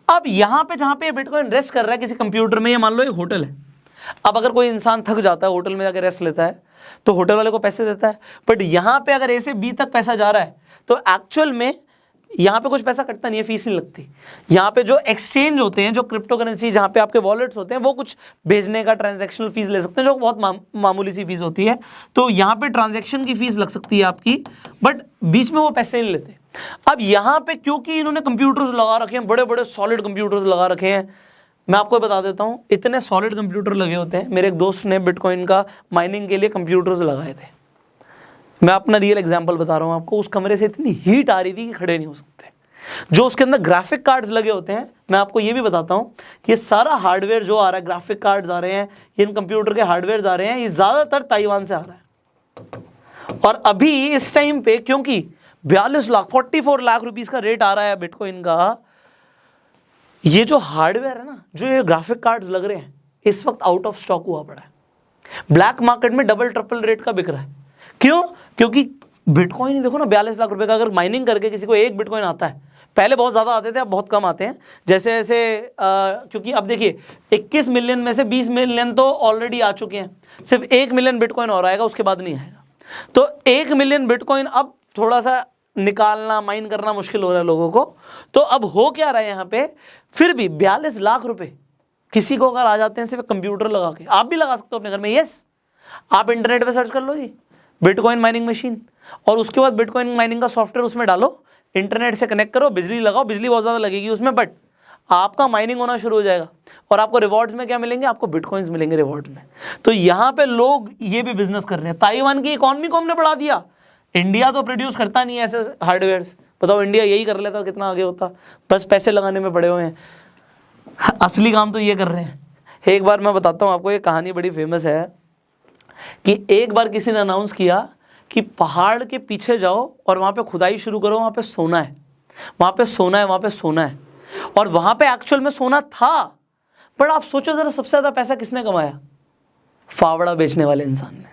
अब यहाँ पे जहाँ पे बिटकॉइन रेस्ट कर रहा है किसी कंप्यूटर में, ये मान लो एक होटल है। अब अगर कोई इंसान थक जाता है, होटल में जाकर रेस्ट लेता है, तो होटल वाले को पैसे देता है। बट यहाँ पे अगर ए से बी तक पैसा जा रहा है, तो एक्चुअल में यहाँ पे कुछ पैसा कटता नहीं है, फीस नहीं लगती। यहाँ पे जो एक्सचेंज होते हैं, जो क्रिप्टो करेंसी, जहाँ पे आपके वॉलेट्स होते हैं, वो कुछ भेजने का ट्रांजैक्शनल फीस ले सकते हैं, जो बहुत मामूली सी फीस होती है। तो यहाँ पे ट्रांजैक्शन की फीस लग सकती है आपकी, बट बीच में वो पैसे नहीं लेते। अब यहाँ पे क्योंकि इन्होंने कंप्यूटर्स लगा रखे हैं, बड़े बड़े सॉलिड कंप्यूटर्स लगा रखे हैं, मैं आपको बता देता हूँ, इतने सॉलिड कंप्यूटर लगे होते हैं। मेरे एक दोस्त ने बिटकॉइन का माइनिंग के लिए कंप्यूटर्स लगाए थे, मैं अपना रियल एग्जांपल बता रहा हूँ आपको। उस कमरे से इतनी हीट आ रही थी कि खड़े नहीं हो सकते। जो उसके अंदर ग्राफिक कार्ड्स लगे होते हैं, मैं आपको ये भी बताता हूँ, ये सारा हार्डवेयर जो आ रहा है, ग्राफिक कार्ड्स आ रहे हैं, ये इन कंप्यूटर के हार्डवेयर आ रहे हैं, ये ज़्यादातर ताइवान से आ रहा है। और अभी इस टाइम पे क्योंकि 44 लाख रुपीज़ का रेट आ रहा है बिटकॉइन का, ये जो हार्डवेयर है ना, जो ये ग्राफिक कार्ड्स लग रहे हैं, इस वक्त आउट ऑफ स्टॉक हुआ पड़ा है। ब्लैक मार्केट में डबल ट्रिपल रेट का बिक रहा है। क्यों? क्योंकि बिटकॉइन ही देखो ना, 42 लाख रुपए का अगर माइनिंग करके किसी को एक बिटकॉइन आता है, पहले बहुत ज़्यादा आते थे, अब बहुत कम आते हैं। जैसे जैसे क्योंकि अब देखिए 21 मिलियन में से 20 मिलियन तो ऑलरेडी आ चुके हैं, सिर्फ 1 मिलियन बिटकॉइन और आएगा, उसके बाद नहीं आएगा। तो 1 मिलियन बिटकॉइन अब थोड़ा सा निकालना, माइन करना मुश्किल हो रहा है लोगों को। तो अब हो क्या रहा है यहाँ पे, फिर भी 42 लाख रुपए किसी को अगर आ जाते हैं सिर्फ कंप्यूटर लगा के, आप भी लगा सकते हो अपने घर में। यस, आप इंटरनेट पे सर्च कर लो जी बिटकॉइन माइनिंग मशीन, और उसके बाद बिटकॉइन माइनिंग का सॉफ्टवेयर उसमें डालो, इंटरनेट से कनेक्ट करो, बिजली लगाओ, बिजली बहुत ज़्यादा लगेगी उसमें, बट आपका माइनिंग होना शुरू हो जाएगा। और आपको रिवॉर्ड्स में क्या मिलेंगे, आपको बिटकॉइंस मिलेंगे रिवॉर्ड्स में। तो यहाँ पे लोग ये भी बिजनेस कर रहे हैं। ताइवान की इकॉनमी को हमने बढ़ा दिया। इंडिया तो प्रोड्यूस करता नहीं है ऐसे हार्डवेयर्स, बताओ इंडिया यही कर लेता कितना आगे होता, बस पैसे लगाने में पड़े हुए हैं। असली काम तो ये कर रहे हैं। एक बार मैं बताता हूँ आपको, ये कहानी बड़ी फेमस है कि एक बार किसी ने अनाउंस किया कि पहाड़ के पीछे जाओ और वहाँ पे खुदाई शुरू करो, वहाँ पे सोना है, वहाँ पे सोना है, वहाँ पे सोना है। और वहाँ पे एक्चुअल में सोना था, पर आप सोचो ज़रा, सबसे ज़्यादा पैसा किसने कमाया? फावड़ा बेचने वाले इंसान ने।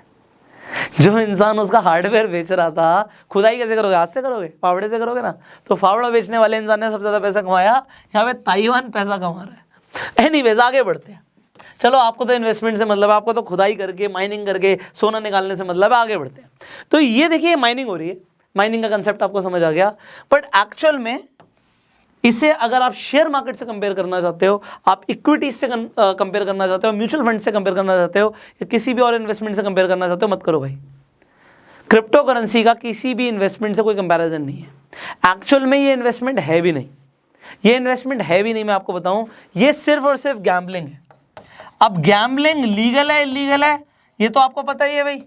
जो इंसान उसका हार्डवेयर बेच रहा था, खुदाई कैसे करोगे, हाथ से करोगे, फावड़े से करोगे ना, तो फावड़ा बेचने वाले इंसान ने सबसे ज़्यादा पैसा कमाया। यहाँ पे ताइवान पैसा कमा रहा है। एनीवेज, आगे बढ़ते हैं। चलो, आपको तो इन्वेस्टमेंट से मतलब है, आपको तो खुदाई करके माइनिंग करके सोना निकालने से मतलब है, आगे बढ़ते हैं। तो ये देखिए माइनिंग हो रही है, माइनिंग का कंसेप्ट आपको समझ आ गया। बट एक्चुअल में इसे अगर आप शेयर मार्केट से कंपेयर करना चाहते हो, आप इक्विटी से कंपेयर करना चाहते हो, म्यूचुअल फंड से कंपेयर करना चाहते हो, या किसी भी और इन्वेस्टमेंट से कंपेयर करना चाहते हो, मत करो भाई। क्रिप्टो करेंसी का किसी भी इन्वेस्टमेंट से कोई कंपैरिजन नहीं है। एक्चुअल में ये इन्वेस्टमेंट है भी नहीं, ये इन्वेस्टमेंट है भी नहीं। मैं आपको बताऊं, ये सिर्फ और सिर्फ गैम्बलिंग है। अब गैम्बलिंग लीगल है इलीगल है ये तो आपको पता ही है भाई।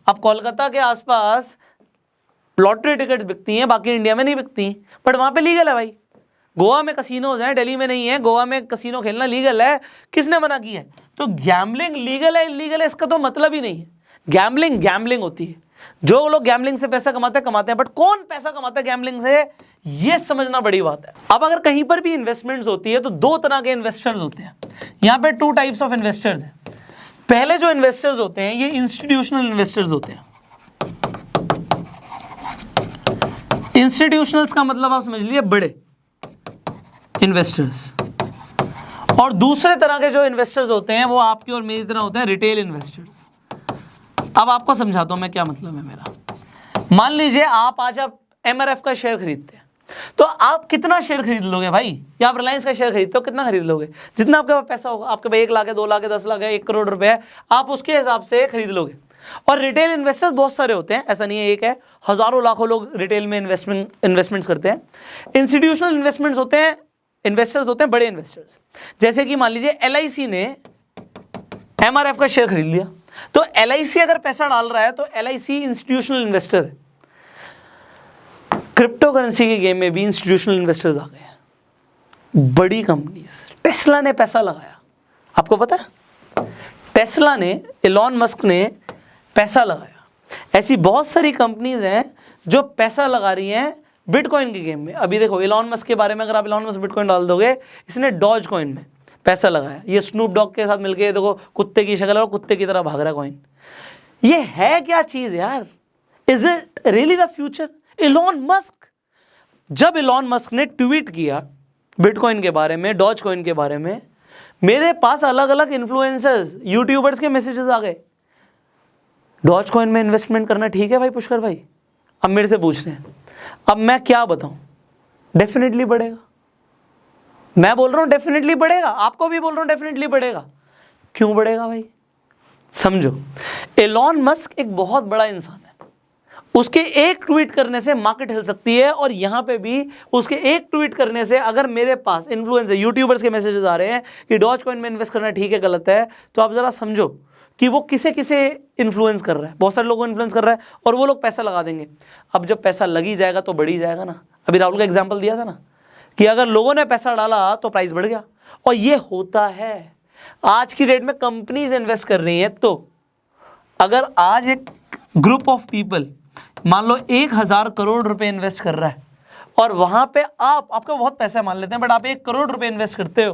अब कोलकाता के आसपास लॉटरी टिकट्स बिकती हैं, बाकी इंडिया में नहीं बिकती, बट वहां पे लीगल है भाई। गोवा में कसिनोज हैं, दिल्ली में नहीं है। गोवा में कसिनो खेलना लीगल है, किसने मना किया है? तो गैम्बलिंग लीगल है इलीगल है इसका तो मतलब ही नहीं है। गैम्बलिंग गैम्बलिंग होती है, जो लोग गैम्बलिंग से पैसा कमाते हैं, बट कौन पैसा कमाता है गैम्बलिंग से, ये समझना बड़ी बात है। अब अगर कहीं पर भी इन्वेस्टमेंट्स होती है तो दो तरह के इन्वेस्टर्स होते हैं। यहाँ पे 2 टाइप्स ऑफ इन्वेस्टर्स हैं। पहले जो इन्वेस्टर्स होते हैं ये इंस्टीट्यूशनल इन्वेस्टर्स होते हैं। इंस्टीट्यूशनल्स का मतलब आप समझ लीजिए बड़े इन्वेस्टर्स। और दूसरे तरह के जो इन्वेस्टर्स होते हैं वो आपकी और मेरी तरह होते हैं रिटेल इन्वेस्टर्स। अब आपको समझाता हूं मैं क्या मतलब है मेरा। मान लीजिए आज आप एमआरएफ का शेयर खरीदते हैं, तो आप कितना शेयर खरीद लोगे भाई? या आप रिलायंस का शेयर खरीदते हो, कितना खरीद लोगे? जितना आपके पास पैसा होगा, आपके पास 1 लाख है, 2 लाख है, 10 लाख है, 1 करोड़ रुपए है, आप उसके हिसाब से खरीद लोगे। और रिटेल इन्वेस्टर्स बहुत सारे होते हैं, ऐसा नहीं है एक है, हजारों लाखों लोग रिटेल में इन्वेस्टमेंट्स करते हैं। इंस्टीट्यूशनल इन्वेस्टमेंट्स होते हैं, इन्वेस्टर्स होते हैं बड़े इन्वेस्टर्स। जैसे कि मान लीजिए LIC ने एमआरएफ का शेयर खरीद लिया, तो LIC अगर पैसा डाल रहा है तो LIC इंस्टीट्यूशनल इन्वेस्टर है। क्रिप्टो करेंसी के गेम में भी इंस्टीट्यूशनल इन्वेस्टर्स आ गए। बड़ी कंपनीज, टेस्ला ने पैसा लगाया, आपको पता है? टेस्ला ने, एलॉन मस्क ने पैसा लगाया। ऐसी बहुत सारी कंपनीज हैं जो पैसा लगा रही हैं बिटकॉइन के गेम में। अभी देखो एलॉन मस्क के बारे में, अगर आप एलॉन मस्क बिटकॉइन डाल दोगे, इसने डॉज कॉइन में पैसा लगाया। ये स्नूप डॉग के साथ मिलके देखो कुत्ते की शक्ल और कुत्ते की तरह भाग रहा कॉइन। ये है क्या चीज यार? Is it really the future? Elon Musk, जब एलॉन मस्क ने ट्वीट किया बिटकॉइन के बारे में, डॉज कॉइन के बारे में, मेरे पास अलग अलग इन्फ्लुएंसर्स, यूट्यूबर्स के मैसेजेस आ गए, डॉज कॉइन में इन्वेस्टमेंट करना ठीक है भाई पुष्कर भाई? अब मेरे से पूछ रहे हैं, अब मैं क्या बताऊं? डेफिनेटली बढ़ेगा। मैं बोल रहा हूं डेफिनेटली बढ़ेगा, आपको भी बोल रहा हूं डेफिनेटली बढ़ेगा। क्यों बढ़ेगा भाई? समझो, एलॉन मस्क एक बहुत बड़ा इंसान है, उसके एक ट्वीट करने से मार्केट हिल सकती है। और यहां पे भी उसके एक ट्वीट करने से अगर मेरे पास इन्फ्लुएंसर, यूट्यूबर्स के मैसेजेस आ रहे हैं कि डॉज कॉइन में इन्वेस्ट करना ठीक है गलत है, तो आप जरा समझो कि वो किसे किसे इन्फ्लुएंस कर रहा है। बहुत सारे लोगों को इन्फ्लुएंस कर रहा है और वो लोग पैसा लगा देंगे। अब जब पैसा लगी जाएगा तो बढ़ ही जाएगा ना। अभी राहुल का एग्जाम्पल दिया था ना कि अगर लोगों ने पैसा डाला तो प्राइस बढ़ गया, और ये होता है। आज की डेट में कंपनीज इन्वेस्ट कर रही हैं, तो अगर आज एक ग्रुप ऑफ पीपल मान लो 1000 करोड़ रुपए इन्वेस्ट कर रहा है, और वहां पे आपका बहुत पैसा मान लेते हैं, बट आप 1 करोड़ रुपए इन्वेस्ट करते हो,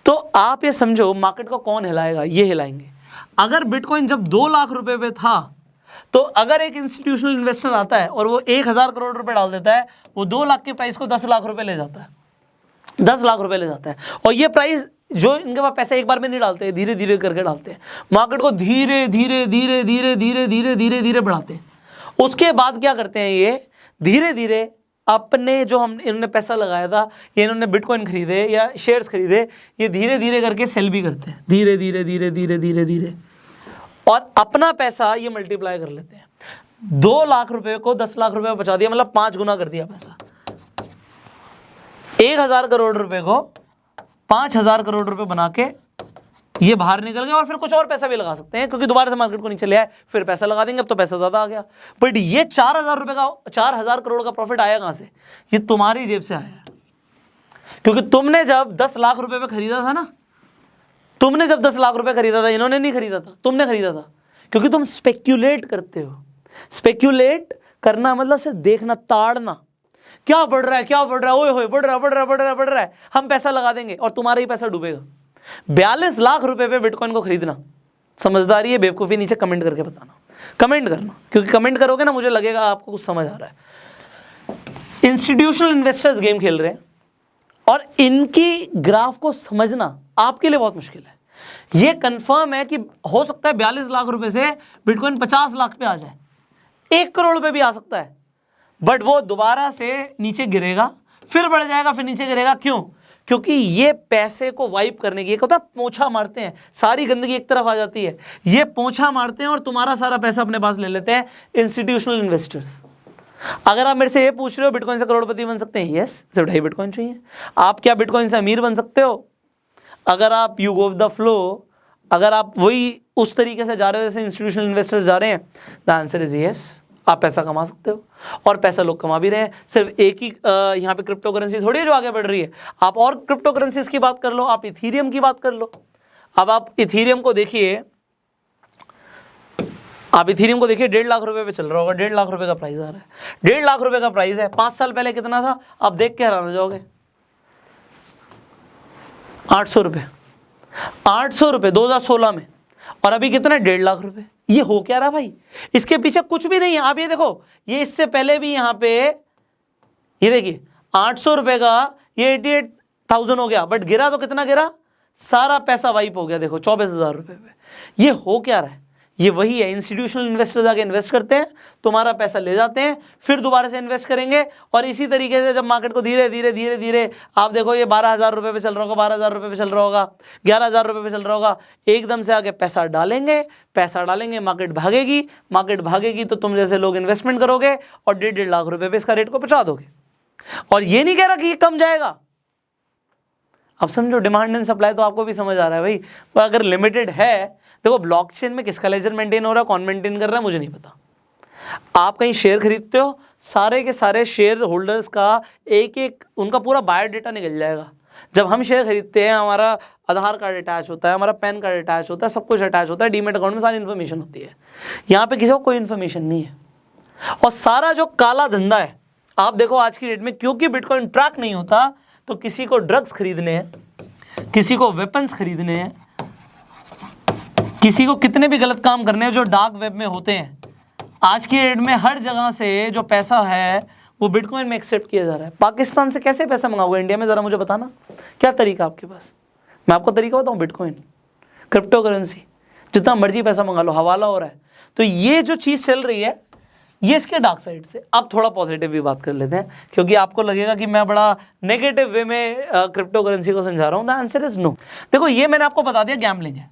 तो आप ये समझो मार्केट को कौन हिलाएगा? ये हिलाएंगे। अगर बिटकॉइन जब 2 लाख रुपए पे था, तो अगर एक इंस्टीट्यूशनल इन्वेस्टर आता है और वो 1000 करोड़ रुपए डाल देता है, वो 2 लाख के प्राइस को 10 लाख रुपए ले जाता है, 10 लाख रुपए ले जाता है। और ये प्राइस जो इनके पास पैसा एक बार में नहीं डालते, धीरे धीरे करके डालते हैं, मार्केट को धीरे धीरे धीरे धीरे धीरे धीरे धीरे धीरे बढ़ाते हैं। उसके बाद क्या करते हैं, ये धीरे धीरे अपने जो इन्होंने पैसा लगाया था, ये इन्होंने बिटकॉइन खरीदे या शेयर्स खरीदे, ये धीरे धीरे करके सेल भी करते हैं, धीरे धीरे धीरे धीरे धीरे धीरे, और अपना पैसा ये मल्टीप्लाई कर लेते हैं। 2 लाख रुपए को 10 लाख रुपए बचा दिया, मतलब 5 गुना कर दिया पैसा। 1000 करोड़ रुपए को 5000 करोड़ रुपए बना के ये बाहर निकल गए, और फिर कुछ और पैसा भी लगा सकते हैं क्योंकि दोबारा से मार्केट को नीचे ले आए, फिर पैसा लगा देंगे, अब तो पैसा ज्यादा आ गया। बट ये 4000 रुपए का 4000 करोड़ का प्रॉफिट आया कहां से? ये तुम्हारी जेब से आया, क्योंकि तुमने जब 10 लाख रुपए पे खरीदा था ना, तुमने जब 10 लाख रुपए खरीदा था, इन्होंने नहीं खरीदा था, तुमने खरीदा था, क्योंकि तुम स्पेक्यूलेट करते हो। स्पेक्यूलेट करना मतलब सिर्फ देखना, ताड़ना, क्या बढ़ रहा है, क्या बढ़ रहा है, ओए होए बढ़ रहा है, बढ़ रहा है, बढ़ रहा है, बढ़ रहा है, हम पैसा लगा देंगे और तुम्हारा ही पैसा डूबेगा। 42 लाख रुपए पे बिटकॉइन को खरीदना समझदारी है, बेवकूफी? नीचे कमेंट करके बताना, कमेंट करना, क्योंकि कमेंट करोगे ना मुझे लगेगा आपको कुछ समझ आ रहा है। इंस्टीट्यूशनल इन्वेस्टर्स गेम खेल रहे हैं और इनकी ग्राफ को समझना आपके लिए बहुत मुश्किल है। यह कंफर्म है कि हो सकता है 42 लाख रुपए से बिटकॉइन 50 लाख पे आ जाए, 1 करोड़ पे भी आ सकता है, बट वो दोबारा से नीचे गिरेगा, फिर बढ़ जाएगा, फिर नीचे गिरेगा। क्यों? क्योंकि ये पैसे को वाइप करने की, एक होता है पोंछा मारते हैं, सारी गंदगी एक तरफ आ जाती है, ये पोंछा मारते हैं और तुम्हारा सारा पैसा अपने पास ले लेते हैं इंस्टीट्यूशनल इन्वेस्टर्स। अगर आप मेरे से ये पूछ रहे हो बिटकॉइन से करोड़पति बन सकते हैं, यस, सिर्फ 2.5 बिटकॉइन चाहिए। आप क्या बिटकॉइन से अमीर बन सकते हो? अगर आप you go with the flow, अगर आप वही उस तरीके से जा रहे हो जैसे इंस्टीट्यूशनल इन्वेस्टर्स जा रहे हैं, द आंसर इज यस, आप पैसा कमा सकते हो, और पैसा लोग कमा भी रहे हैं। सिर्फ एक ही यहाँ पे क्रिप्टो करेंसी थोड़ी है जो आगे बढ़ रही है। आप और क्रिप्टो करेंसीज की बात कर लो, आप इथीरियम की बात कर लो। अब आप इथीरियम को देखिए, आप इथीरियम को देखिए, 1.5 लाख रुपए पे चल रहा होगा। 1.5 लाख रुपए का प्राइस आ रहा है, 1.5 लाख रुपए का प्राइस है। 5 साल पहले कितना था आप देख के हैरान हो जाओगे, 800 रुपये, 800 रुपये 2016 में, और अभी कितना है 1.5 लाख रुपए। ये हो क्या रहा भाई, इसके पीछे कुछ भी नहीं है। आप ये देखो, ये इससे पहले भी यहाँ पे ये देखिए 800 रुपए का ये 88,000 हो गया, बट गिरा तो कितना गिरा, सारा पैसा वाइप हो गया। देखो 24,000 रुपए पे। ये हो क्या रहा है, ये वही है, इंस्टीट्यूशनल इन्वेस्टर्स आके इन्वेस्ट करते हैं, तुम्हारा पैसा ले जाते हैं, फिर दोबारा से इन्वेस्ट करेंगे, और इसी तरीके से जब मार्केट को धीरे धीरे धीरे धीरे आप देखो ये 12,000 रुपये पे चल रहा होगा, 12,000 रुपये पे चल रहा होगा, 11,000 रुपये पे चल रहा होगा, एकदम से आके पैसा डालेंगे, पैसा डालेंगे, मार्केट भागेगी, मार्केट भागेगी तो तुम जैसे लोग इन्वेस्टमेंट करोगे और 1.5 लाख रुपये पे इसका रेट को पहुंचा दोगे। और ये नहीं कह रहा कि ये कम जाएगा, अब समझो डिमांड एंड सप्लाई तो आपको भी समझ आ रहा है भाई। पर अगर लिमिटेड है, देखो ब्लॉकचेन में किसका लेजर मेंटेन हो रहा है, कौन मेंटेन कर रहा है मुझे नहीं पता। आप कहीं शेयर खरीदते हो, सारे के सारे शेयर होल्डर्स का एक एक उनका पूरा बायोडाटा निकल जाएगा। जब हम शेयर खरीदते हैं हमारा आधार कार्ड अटैच होता है, हमारा पैन कार्ड अटैच होता है, सब कुछ अटैच होता है, डीमेट अकाउंट में सारी इन्फॉर्मेशन होती है। यहाँ पे किसी को कोई इन्फॉर्मेशन नहीं है। और सारा जो काला धंधा है, आप देखो आज की डेट में, क्योंकि बिटकॉइन ट्रैक नहीं होता, तो किसी को ड्रग्स खरीदने हैं, किसी को वेपन्स खरीदने हैं, किसी को कितने भी गलत काम करने हैं जो डार्क वेब में होते हैं। आज की डेट में हर जगह से जो पैसा है वो बिटकॉइन में एक्सेप्ट किया जा रहा है। पाकिस्तान से कैसे पैसा मंगाओगे इंडिया में, जरा मुझे बताना, क्या तरीका आपके पास? मैं आपको तरीका बताऊं, बिटकॉइन, क्रिप्टो करेंसी, जितना मर्जी पैसा मंगा लो, हवाला हो रहा है। तो ये जो चीज़ चल रही है ये इसके डार्क साइड से। अब थोड़ा पॉजिटिव भी बात कर लेते हैं, क्योंकि आपको लगेगा कि मैं बड़ा नेगेटिव वे में क्रिप्टो करेंसी को समझा रहा हूं। The answer is no. देखो ये मैंने आपको बता दिया गैम्बलिंग है।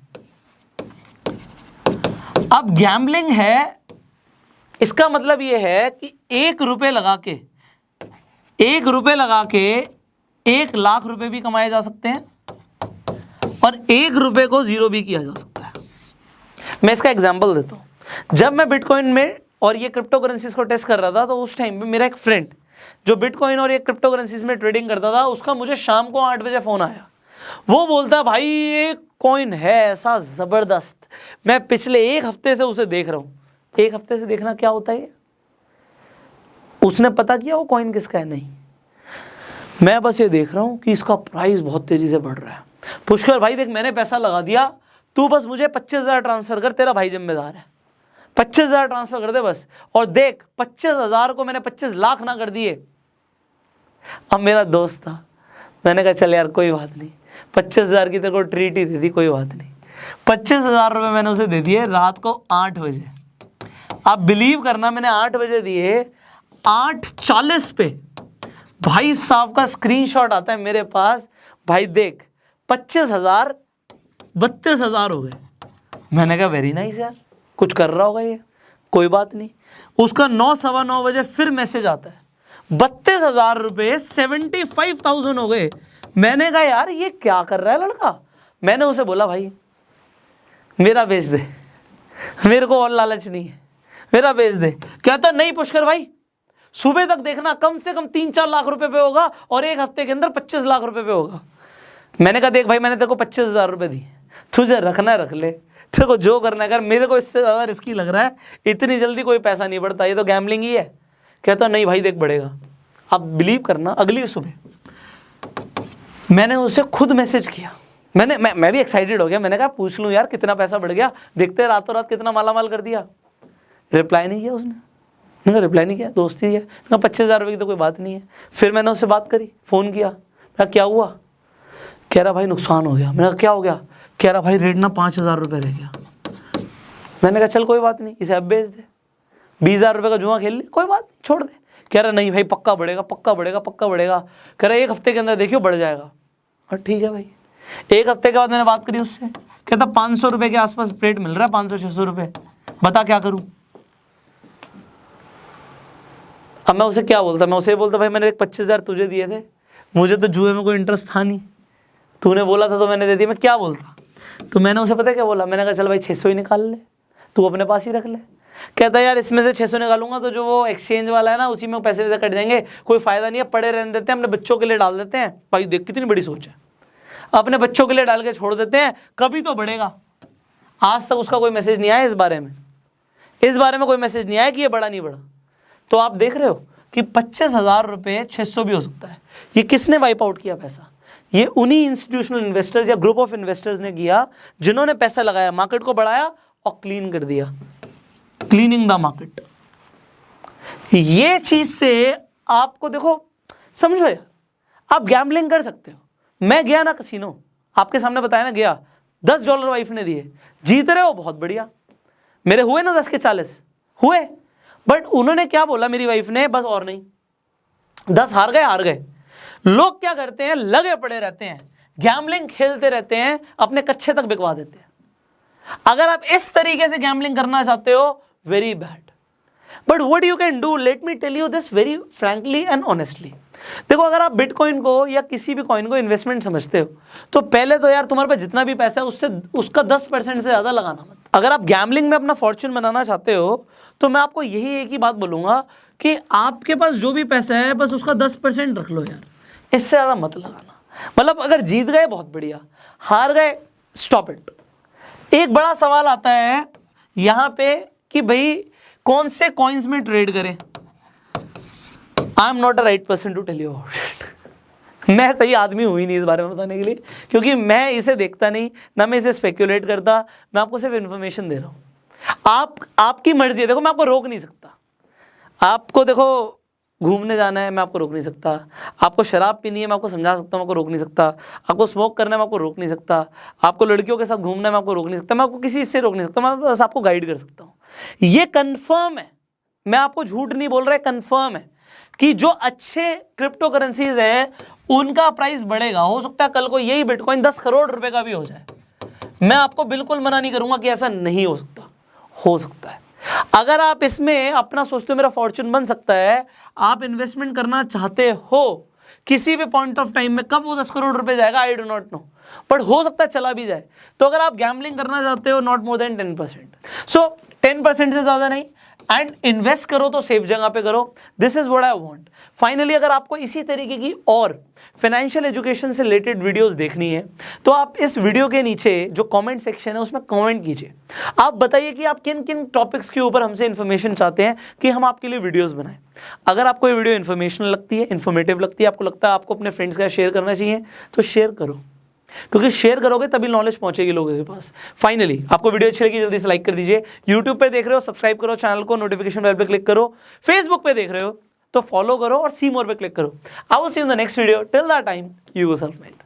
अब गैम्बलिंग है, इसका मतलब ये है कि 1 रुपये लगा के 1 लाख रुपए भी कमाए जा सकते हैं, और 1 रुपये को जीरो भी किया जा सकता है। मैं इसका एग्जाम्पल देता हूं। जब मैं बिटकॉइन में और ये क्रिप्टो करेंसीज को टेस्ट कर रहा था, तो उस टाइम पे मेरा एक फ्रेंड जो बिटकॉइन और ये क्रिप्टो करेंसीज में ट्रेडिंग करता था, उसका मुझे शाम को 8 बजे फ़ोन आया। वो बोलता है भाई ये कॉइन है ऐसा ज़बरदस्त, मैं पिछले 1 हफ्ते से उसे देख रहा हूँ। 1 हफ्ते से देखना क्या होता है? उसने पता किया वो कॉइन किसका है? नहीं, मैं बस ये देख रहा हूँ कि इसका प्राइस बहुत तेज़ी से बढ़ रहा है। पुष्कर भाई देख, मैंने पैसा लगा दिया, तू बस मुझे 25,000 ट्रांसफ़र कर, तेरा भाई जिम्मेदार है। 25,000 ट्रांसफर कर दे बस, और देख 25,000 को मैंने 25 लाख ना कर दिए। अब मेरा दोस्त था, मैंने कहा चल यार कोई बात नहीं, 25,000 की तेरे को ट्रीट ही दे दी, कोई बात नहीं। 25,000 रुपये मैंने उसे दे दिए रात को 8 बजे। आप बिलीव करना, मैंने 8 बजे दिए, 8:40 पे भाई साहब का स्क्रीनशॉट आता है मेरे पास, भाई देख 25,000 32,000 हो गए। मैंने कहा वेरी नाइस यार, कुछ कर रहा होगा ये, कोई बात नहीं। उसका 9, सवा 9 बजे फिर मैसेज आता है, 32,000 रुपये 75,000 हो गए। मैंने कहा यार ये क्या कर रहा है लड़का। मैंने उसे बोला भाई मेरा बेच दे, मेरे को और लालच नहीं है, मेरा बेच दे। कहता नहीं पुष्कर भाई, सुबह तक देखना कम से कम 3-4 लाख रुपए पे होगा, और 1 हफ्ते के अंदर 25 लाख रुपए पे होगा। मैंने कहा देख भाई, मैंने तेरे को 25,000 रुपये दिए, तुझे रखना रख ले, तेरे को जो करना है कर, मेरे को इससे ज़्यादा रिस्की लग रहा है, इतनी जल्दी कोई पैसा नहीं बढ़ता, ये तो गैम्बलिंग ही है। कहता नहीं भाई देख बढ़ेगा। आप बिलीव करना, अगली सुबह मैंने उसे खुद मैसेज किया, मैं भी एक्साइटेड हो गया। मैंने कहा पूछ लूँ यार कितना पैसा बढ़ गया, देखते रातों रात कितना माला माल कर दिया। रिप्लाई नहीं किया उसने, मैंने रिप्लाई नहीं किया, दोस्ती है। 25,000 रुपये की तो कोई बात नहीं है। फिर मैंने उससे बात करी, फ़ोन किया, मैं क्या हुआ? कह रहा भाई नुकसान हो गया। मैंने कहा क्या हो गया? कह रहा भाई रेट ना 5,000 रुपये रह गया। मैंने कहा चल कोई बात नहीं, इसे अब बेच दे, 20,000 रुपये का जुआ खेल ले, कोई बात नहीं, छोड़ दे। कह रहा नहीं भाई पक्का बढ़ेगा, पक्का बढ़ेगा, पक्का बढ़ेगा। कह रहा 1 हफ्ते के अंदर देखियो बढ़ जाएगा। और ठीक है भाई। 1 हफ्ते के बाद मैंने बात करी उससे, कहता 500 रुपये के आसपास रेट मिल रहा है, 500-600 रुपये, बता क्या करूँ। अब मैं उसे क्या बोलता? मैं उसे बोलता भाई मैंने 25,000 तुझे दिए थे, मुझे तो जुए में कोई इंटरेस्ट था नहीं, तूने बोला था तो मैंने दे दिया, मैं क्या बोलता? तो मैंने उसे पता क्या बोला? मैंने कहा चल भाई 600 ही निकाल ले, तू अपने पास ही रख ले। कहता है यार इसमें से 600 निकालूंगा तो जो वो एक्सचेंज वाला है ना उसी में पैसे वैसे कट देंगे, कोई फायदा नहीं है, पड़े रहने देते हैं, अपने बच्चों के लिए डाल देते हैं। भाई देख कितनी बड़ी सोच है, अपने बच्चों के लिए डाल के छोड़ देते हैं, कभी तो बढ़ेगा। आज तक उसका कोई मैसेज नहीं आया इस बारे में, कोई मैसेज नहीं आया कि ये बढ़ा नहीं बढ़ा। तो आप देख रहे हो कि 25,000 रुपये 600 भी हो सकता है। ये किसने वाइप आउट किया पैसा? ये उन्हीं इंस्टीट्यूशनल इन्वेस्टर्स या ग्रुप ऑफ इन्वेस्टर्स ने किया जिन्होंने पैसा लगाया, मार्केट को बढ़ाया और क्लीन कर दिया, क्लीनिंग द मार्केट। ये चीज से आपको देखो, समझो यार, आप गैम्बलिंग कर सकते हो। मैं गया ना कसिनो, आपके सामने बताया ना, गया, $10 वाइफ ने दिए, जीत रहे हो, बहुत बढ़िया। मेरे हुए ना 10 के 40 हुए, बट उन्होंने क्या बोला मेरी वाइफ ने, बस और नहीं, 10 हार गए। लोग क्या करते हैं, लगे पड़े रहते हैं, गैम्बलिंग खेलते रहते हैं, अपने कच्चे तक बिकवा देते हैं। अगर आप इस तरीके से गैम्बलिंग करना चाहते हो, very bad. But what you can do, let me tell you this very frankly and honestly. देखो, अगर आप बिटकॉइन को या किसी भी कॉइन को इन्वेस्टमेंट समझते हो, तो पहले तो यार तुम्हारे पास जितना भी पैसा है उससे उसका 10% से ज़्यादा लगाना मत। अगर आप गैम्बलिंग में अपना फॉर्च्यून बनाना चाहते हो, तो मैं आपको यही एक ही बात बोलूँगा कि आपके पास जो भी पैसा है बस उसका 10% रख लो यार, इससे ज़्यादा मत लगाना। मतलब अगर जीत गए बहुत बढ़िया, हार गए स्टॉप इट। एक बड़ा सवाल आता है यहाँ पे कि भाई कौन से कॉइन्स में ट्रेड करें। I am not a right person to tell you about it. मैं सही आदमी हूँ ही नहीं इस बारे में बताने के लिए, क्योंकि मैं इसे देखता नहीं, ना मैं इसे स्पेक्यूलेट करता, मैं आपको सिर्फ इन्फॉर्मेशन दे रहा हूँ। आपकी मर्जी है, देखो मैं आपको रोक नहीं सकता। आपको देखो घूमने जाना है, मैं आपको रोक नहीं सकता। आपको शराब पीनी है, मैं आपको समझा सकता हूँ, मैं आपको रोक नहीं सकता। आपको स्मोक करना है, मैं आपको रोक नहीं सकता। आपको लड़कियों के साथ घूमना है, मैं आपको रोक नहीं सकता। मैं आपको किसी से रोक नहीं सकता, मैं बस आपको गाइड कर सकता हूँ। ये कंफर्म है, मैं आपको झूठ नहीं बोल रहा, कंफर्म है कि जो अच्छे क्रिप्टो करेंसीज हैं उनका प्राइस बढ़ेगा। हो सकता है कल को यही बिटकॉइन 10 करोड़ रुपए का भी हो जाए। मैं आपको बिल्कुल मना नहीं करूंगा कि ऐसा नहीं हो सकता, हो सकता है। अगर आप इसमें अपना सोचते हो मेरा फॉर्च्यून बन सकता है, आप इन्वेस्टमेंट करना चाहते हो किसी भी पॉइंट ऑफ टाइम में, कब वो 10 करोड़ रुपए जाएगा I do not know, but हो सकता है चला भी जाए। तो अगर आप गैम्बलिंग करना चाहते हो, नॉट मोर देन 10%, सो 10% से ज्यादा नहीं, एंड इन्वेस्ट करो तो सेफ जगह पे करो। This is what I want. Finally, अगर आपको इसी तरीके की और फाइनेंशियल एजुकेशन से रिलेटेड वीडियोस देखनी है, तो आप इस वीडियो के नीचे जो कमेंट सेक्शन है उसमें कमेंट कीजिए। आप बताइए कि आप किन किन टॉपिक्स के ऊपर हमसे इन्फॉर्मेशन चाहते हैं कि हम आपके लिए वीडियोस बनाएं। अगर आपको ये वीडियो इन्फॉर्मेशनल लगती है, इन्फॉर्मेटिव लगती है, आपको लगता है आपको अपने फ्रेंड्स का शेयर करना चाहिए, तो शेयर करो, क्योंकि शेयर करोगे तभी नॉलेज पहुंचेगी लोगों के पास। फाइनली, आपको वीडियो अच्छी लगी जल्दी से लाइक कर दीजिए। यूट्यूब पे देख रहे हो सब्सक्राइब करो चैनल को, नोटिफिकेशन बेल पे क्लिक करो। फेसबुक पे देख रहे हो तो फॉलो करो और सी मोर पे क्लिक करो। I will see you in the next video. Till that time, you go self made.